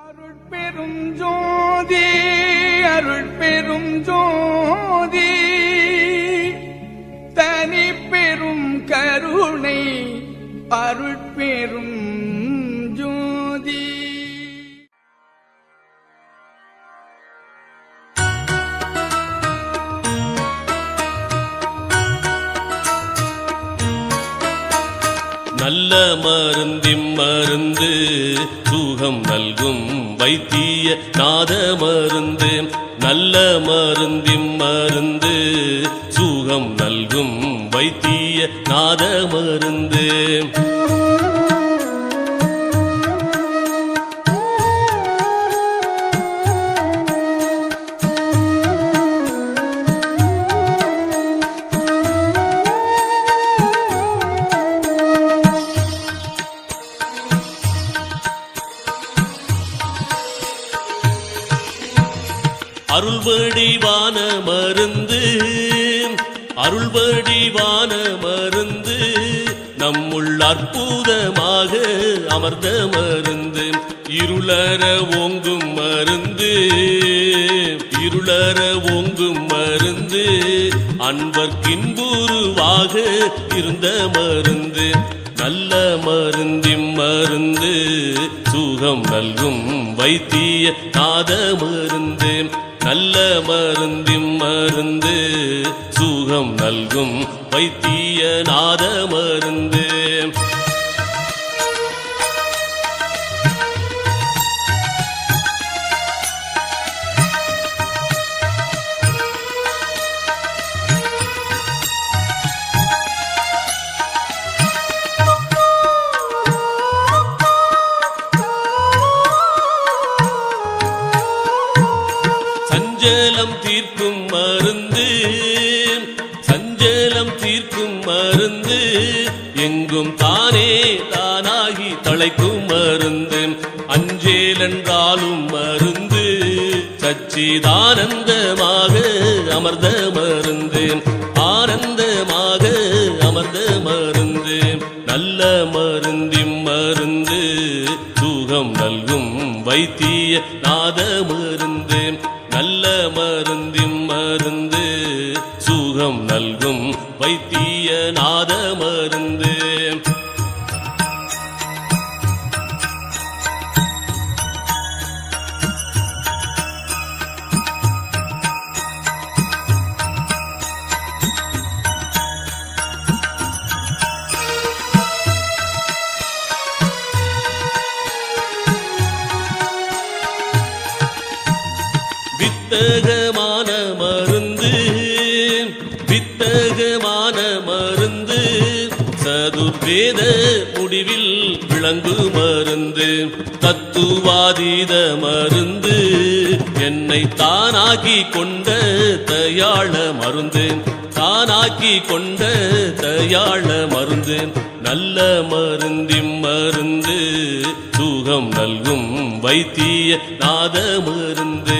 அருட்பெரும் ஜோதி அருட்பெரும் ஜோதி தனி பெரும் கருணை அருட்பெரும் ஜோதி. நல்ல மருந்திம் மருந்து சுகம் நல்கும் வைத்திய நாத மருந்து. நல்ல மருந்திம் மருந்து சுகம் நல்கும் வைத்திய நாத மருந்து. அருள்வடிவான மருந்து அருள்வடிவான மருந்து நம்முள் அற்புதமாக அமர்ந்த மருந்து. இருளற ஓங்கும் மருந்து இருளற ஓங்கும் மருந்து அன்பர்க்கின்புருவாக இருந்த மருந்து. நல்ல மருந்திம் மருந்து சுகம் நல்கும் வைத்திய நாத மருந்து. நல்ல மருந்திம் மருந்து சுகம் நல்கும் வைத்திய நாத மருந்து. சஞ்சலம் தீர்க்கும் மருந்து சஞ்சலம் தீர்க்கும் மருந்து எங்கும் தானே தானாகி தழைக்கும் மருந்து. அஞ்சேல் என்றாலும் மருந்து சச்சிதானந்தமாக அமர்ந்த மருந்து. ஆனந்தமாக அமர்ந்த மருந்து. நல்ல மருந்திம் மருந்து சுகம் நல்கும் வைத்திய நாத மருந்து. நல்ல மருந்திம் மருந்து சுகம் நல்கும் வைத்திய நாத மருந்து. வித்தகமான மருந்து வித்தகமான மருந்து சதுர்வேத முடிவில் விளங்கு மருந்து. தத்துவாதீத மருந்து என்னை தானாக்கி கொண்ட தயாள மருந்து. தானாக்கி கொண்ட தயாள மருந்து. நல்ல மருந்திம் மருந்து சுகம் நல்கும் வைத்திய நாத மருந்து.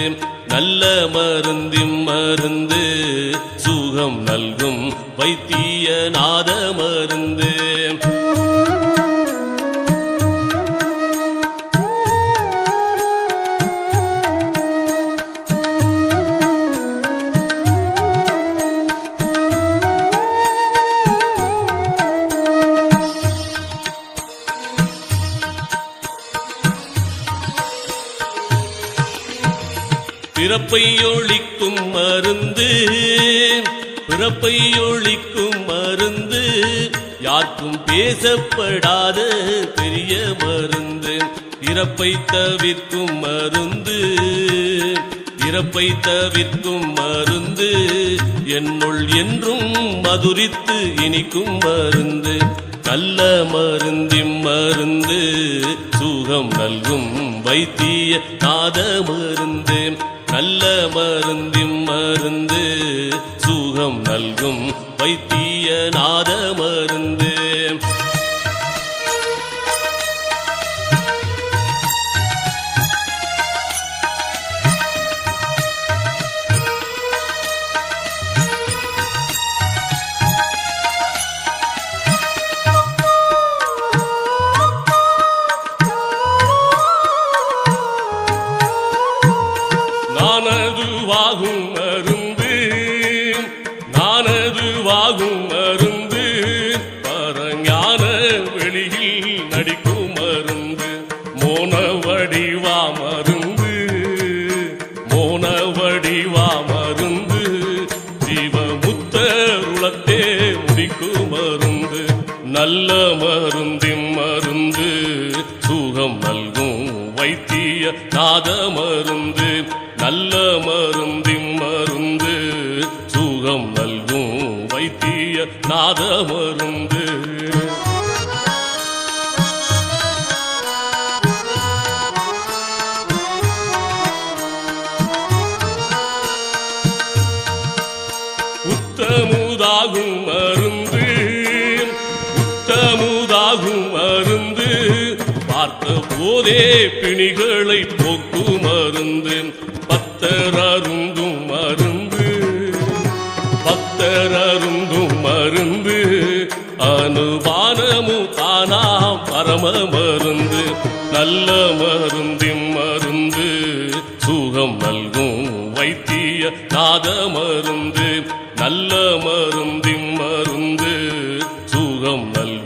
நல்ல மருந்திம் மருந்து சுகம் நல்கும் வைத்திய நாத மருந்து. பிறப்பை ஒழிக்கும் மருந்து பிறப்பை ஒழிக்கும் மருந்து யாருக்கும் பேசப்படாத பெரிய மருந்து. இறப்பை தவிர்க்கும் மருந்து இறப்பை தவிர்க்கும் மருந்து என்னுள் என்றும் மதுரித்து இனிக்கும் மருந்து. நல்ல மருந்திம் மருந்து சுகம் நல்கும் வைத்திய நாத மருந்து. நல்ல மருந்திம் மருந்து சுகம் நல்கும் வைத்திய நாத மருந்து. வாகும் மருந்து நானது வாகும் மருந்து பரஞான வெளியில் நடிக்கும் மருந்து மோன வடிவா மருந்து மோன வடிவா மருந்து ஜீவமுத்தருளத்தே முடிக்கும் மருந்து நல்ல மருந்தின் மருந்து சுகம் நல்கும் வைத்திய நாத மருந்து நல்ல மருந்தின் மருந்து சுகம் நல்கும் வைத்திய நாத மருந்து உத்தமுதாகும் மருந்து உத்தமுதாகும் மருந்து பார்த்த போதே பிணிகளை போக்கும் மருந்து பக்தர் அருந்தும் மருந்து பக்தர் அருந்தும் மருந்து அனுபானமு தானாம் பரம மருந்து நல்ல மருந்தின் மருந்து சுகம் நல்கும் வைத்திய நாத மருந்து நல்ல மருந்தின் மருந்து சுகம் நல்கும்